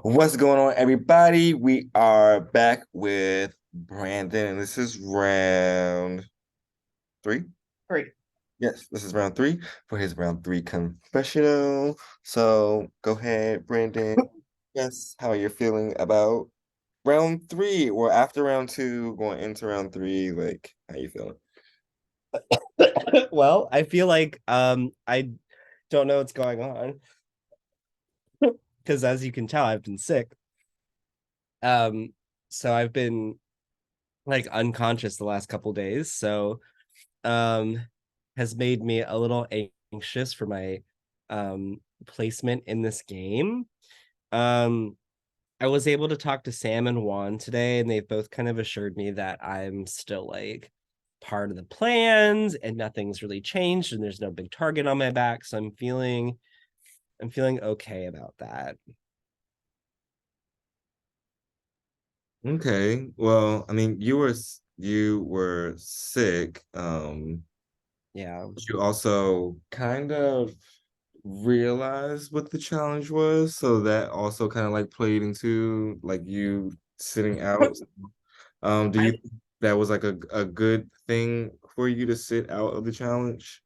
What's going on, everybody? We are back with Brandon, and this is round three. Great. Yes, this is round three for his round three confessional. So go ahead, Brandon. Yes, how you're feeling about round three, or after round two, going into round three? Like, how you feeling? Well, I feel like I don't know what's going on because as you can tell, I've been sick. Um, so I've been like unconscious the last couple days. So um has made me a little anxious for my placement in this game. Um I was able to talk to Sam and Juan today, and they've both kind of assured me that I'm still like part of the plans and nothing's really changed and there's no big target on my back. So I'm feeling okay about that. Okay. Well, I mean, you were sick. Yeah. You also kind of realized what the challenge was, so that also kind of like played into like you sitting out. Do you I think that was like a good thing for you to sit out of the challenge?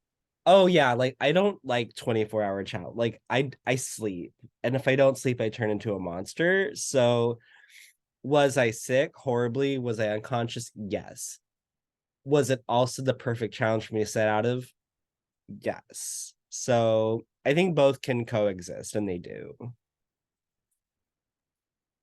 Oh yeah, like I don't like 24-hour child. Like I sleep. And if I don't sleep, I turn into a monster. So was I sick horribly? Was I unconscious? Yes. Was it also the perfect challenge for me to set out of? Yes. So I think both can coexist, and they do.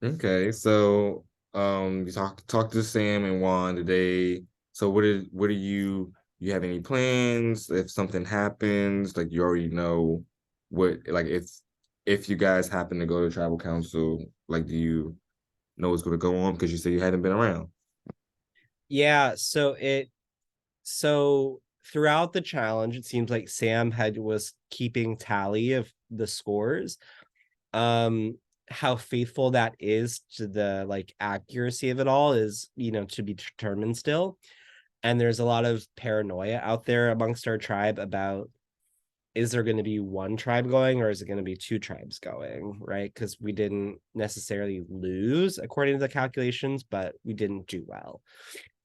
Okay, so you talked to Sam and Juan today. So what do you have any plans if something happens? Like you already know what like if you guys happen to go to tribal council, like do you know what's gonna go on because you say you hadn't been around? Yeah, so throughout the challenge, it seems like Sam had was keeping tally of the scores. How faithful that is to the like accuracy of it all is, to be determined still. And there's a lot of paranoia out there amongst our tribe about, is there going to be one tribe going or is it going to be two tribes going, right? Because we didn't necessarily lose according to the calculations, but we didn't do well.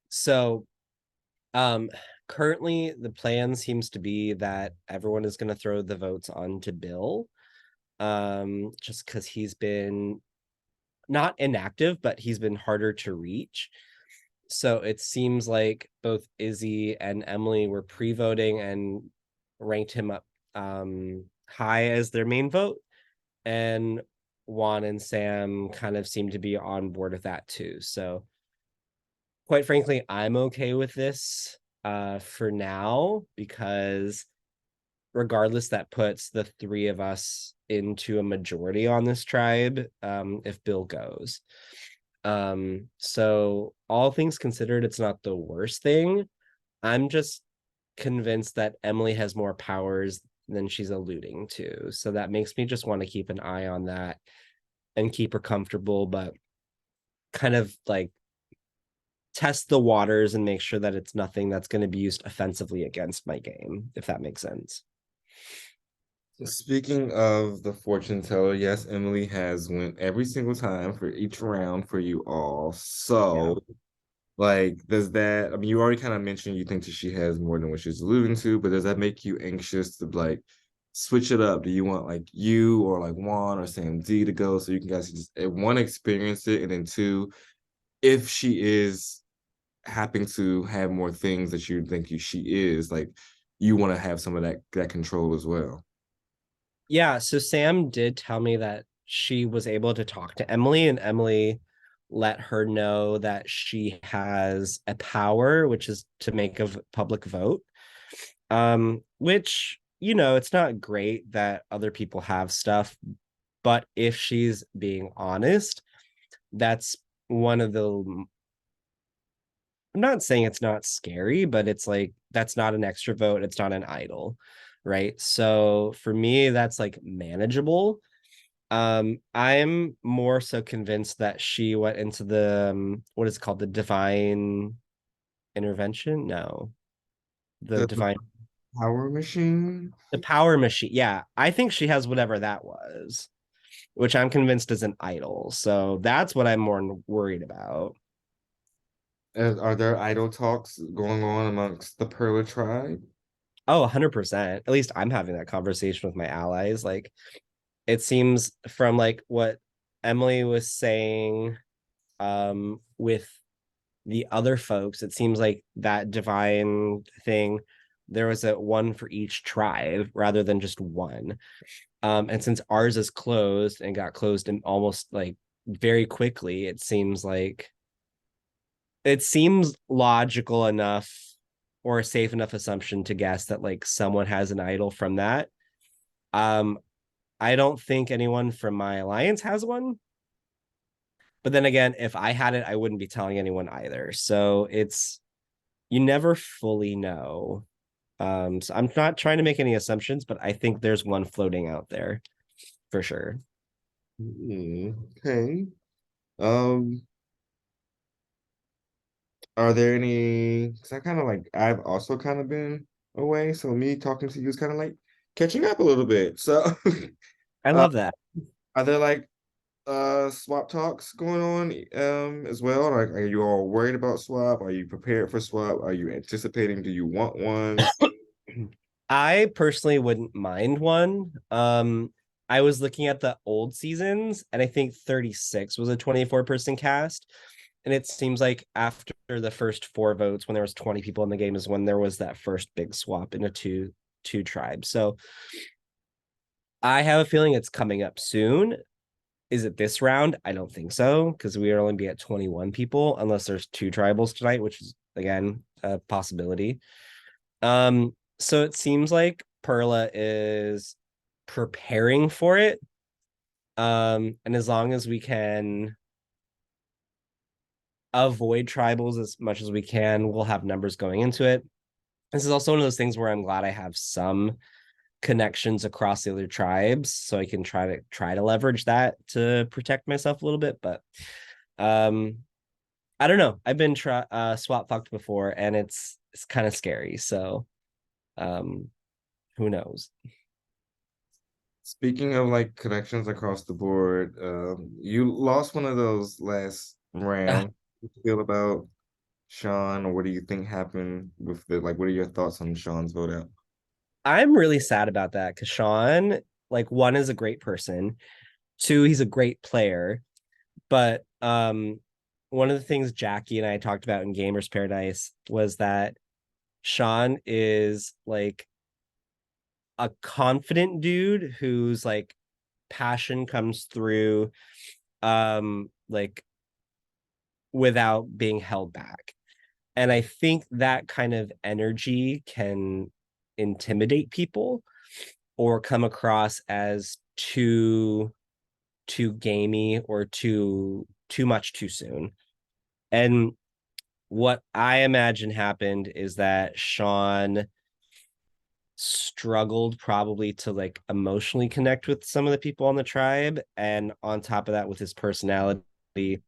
So um currently the plan seems to be that everyone is going to throw the votes on to Bill, just because he's been not inactive, but he's been harder to reach. So it seems like both Izzy and Emily were pre-voting and ranked him up high as their main vote, and Juan and Sam kind of seem to be on board with that too. So quite frankly, I'm okay with this for now, because regardless, that puts the three of us into a majority on this tribe, if Bill goes. So all things considered, it's not the worst thing. I'm just convinced that Emily has more powers than she's alluding to. So that makes me just want to keep an eye on that and keep her comfortable, but kind of like test the waters and make sure that it's nothing that's going to be used offensively against my game, if that makes sense. Speaking of the fortune teller, yes, Emily has went every single time for each round for you all. Yeah. So like, does that, I mean, you already kind of mentioned you think that she has more than what she's alluding to, but does that make you anxious to like switch it up? Do you want like you or like Juan or Sam D to go so you can guys just one experience it, and then two, if she is happen to have more things that you think she is, like you want to have some of that control as well. Yeah, so Sam did tell me that she was able to talk to Emily, and Emily let her know that she has a power, which is to make a public vote. Which, it's not great that other people have stuff, but if she's being honest, that's one of the, I'm not saying it's not scary, but it's like that's not an extra vote, it's not an idol, right? So for me, that's like manageable. I'm more so convinced that she went into the what is it called? The divine intervention? No. The The divine power machine. the power machine. Yeah, I think she has whatever that was. which I'm convinced is an idol. So that's what I'm more worried about. Are there idol talks going on amongst the Perla tribe? Oh, 100%. At least I'm having that conversation with my allies. Like it seems from like what Emily was saying with the other folks, it seems like that divine thing, there was a one for each tribe rather than just one. And since ours is closed and got closed in almost like very quickly, it seems logical enough or a safe enough assumption to guess that like someone has an idol from that. Um, I don't think anyone from my alliance has one. But then again, if I had it, I wouldn't be telling anyone either. So it's you never fully know. So I'm not trying to make any assumptions, but I think there's one floating out there for sure. Okay. Um, are there any? Because I kind of like I've also kind of been away, so me talking to you is kind of like catching up a little bit. So, I uh, love that. are there like swap talks going on as well? Like, are you all worried about swap? Are you prepared for swap? Are you anticipating? Do you want one? I personally wouldn't mind one. I was looking at the old seasons, and I think 36 was a 24-person cast. And it seems like after the first four votes, when there was 20 people in the game, is when there was that first big swap into two tribes. So I have a feeling it's coming up soon. Is it this round? I don't think so, because we would only be at 21 people unless there's two tribals tonight, which is again a possibility. So it seems like Perla is preparing for it. And as long as we can avoid tribals as much as we can, we'll have numbers going into it. This is also one of those things where I'm glad I have some connections across the other tribes, so I can try to leverage that to protect myself a little bit. But um, I don't know. I've been swap fucked before, and it's kind of scary. So um, who knows? Speaking of like connections across the board, you lost one of those last round. What do you feel about Sean, or what do you think happened with the like? What are your thoughts on Sean's vote out? I'm really sad about that because Sean, like, one is a great person, two, he's a great player, but one of the things Jackie and I talked about in Gamers Paradise was that Sean is like a confident dude whose like passion comes through like without being held back. And I think that kind of energy can intimidate people or come across as too gamey or too much too soon. And what I imagine happened is that Sean struggled probably to like emotionally connect with some of the people on the tribe, and on top of that with his personality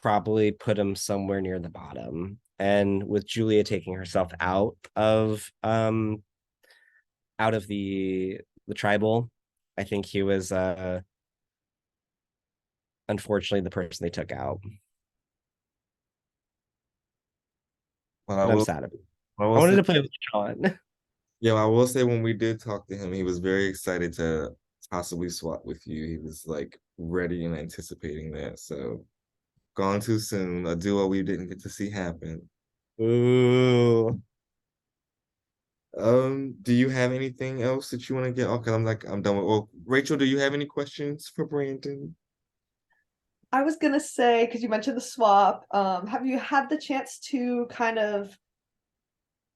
probably put him somewhere near the bottom. And with Julia taking herself out of the tribal, I think he was unfortunately the person they took out. Well, I But I'm will. sad. I I will wanted say, to play with Sean. yeah, I will say when we did talk to him, he was very excited to possibly swap with you. He was like ready and anticipating that. So gone too soon. A duo we didn't get to see happen. Ooh. Do you have anything else that you want to get? Okay, I'm done with. Well, Rachel, do you have any questions for Brandon? I was gonna say, because you mentioned the swap, have you had the chance to kind of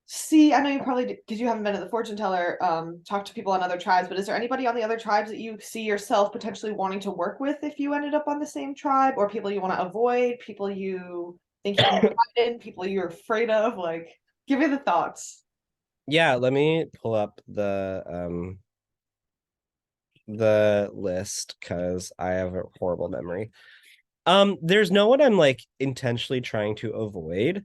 see? I know you probably because you haven't been at the fortune teller, talk to people on other tribes, but is there anybody on the other tribes that you see yourself potentially wanting to work with if you ended up on the same tribe, or people you want to avoid, people you think you can confide in, people you're afraid of? Like, give me the thoughts. Yeah, let me pull up the list because I have a horrible memory. There's no one I'm like intentionally trying to avoid.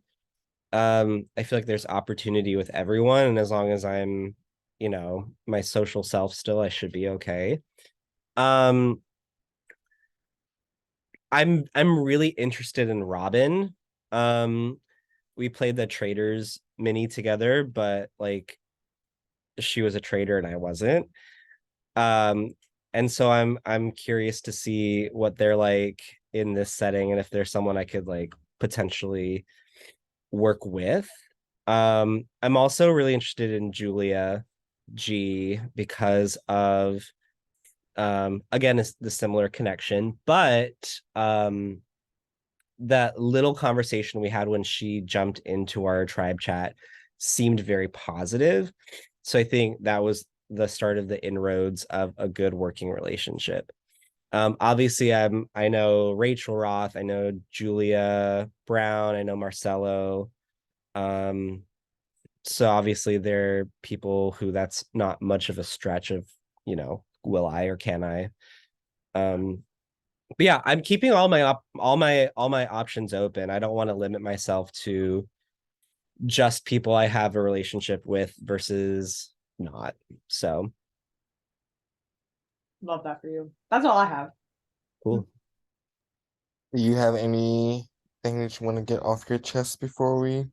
I feel like there's opportunity with everyone, and as long as I'm, my social self still, I should be okay. Um, I'm really interested in Robin. We played the traders mini together, but like she was a trader and I wasn't. Um, and so I'm curious to see what they're like in this setting and if there's someone I could like potentially work with. I'm also really interested in Julia G because of again it's the similar connection, but that little conversation we had when she jumped into our tribe chat seemed very positive. So I think that was the start of the inroads of a good working relationship. Obviously, I know Rachel Roth, I know Julia Brown, I know Marcelo. Um, so obviously they're people who that's not much of a stretch of, will I or can I? Um, but yeah, I'm keeping all my options open. I don't want to limit myself to just people I have a relationship with versus not. So Love that for you. That's all I have. cool. Do you have anything that you want to get off your chest before we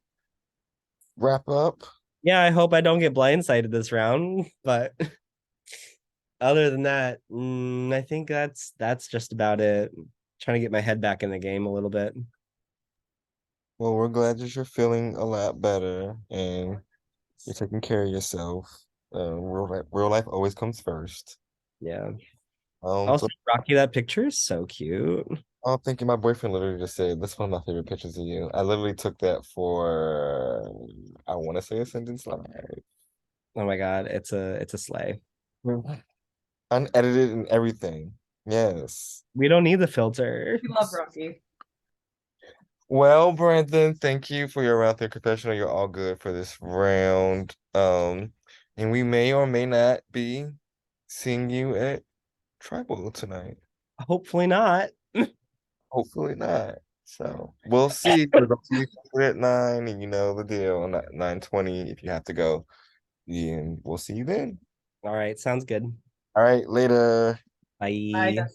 wrap up? Yeah, I hope I don't get blindsided this round, but other than that, I think that's just about it. Trying to get my head back in the game a little bit. Well, we're glad that you're feeling a lot better and you're taking care of yourself. Real life always comes first. Yeah. So Also, Rocky, that picture is so cute. I'm thinking my boyfriend literally just said, "That's one of my favorite pictures of you." I literally took that for, I want to say a sentence live. Oh my god, it's a sleigh. Unedited and everything. Yes. We don't need the filter. We love Rocky. Well, Brandon, thank you for your round three confessional. You're all good for this round. And we may or may not be seeing you at Tribal tonight. Hopefully not. Hopefully not. So we'll see. We're going to see you at 9, and you know the deal. 9:20 if you have to go. And we'll see you then. All right, sounds good. All right, later. I Bye. guess.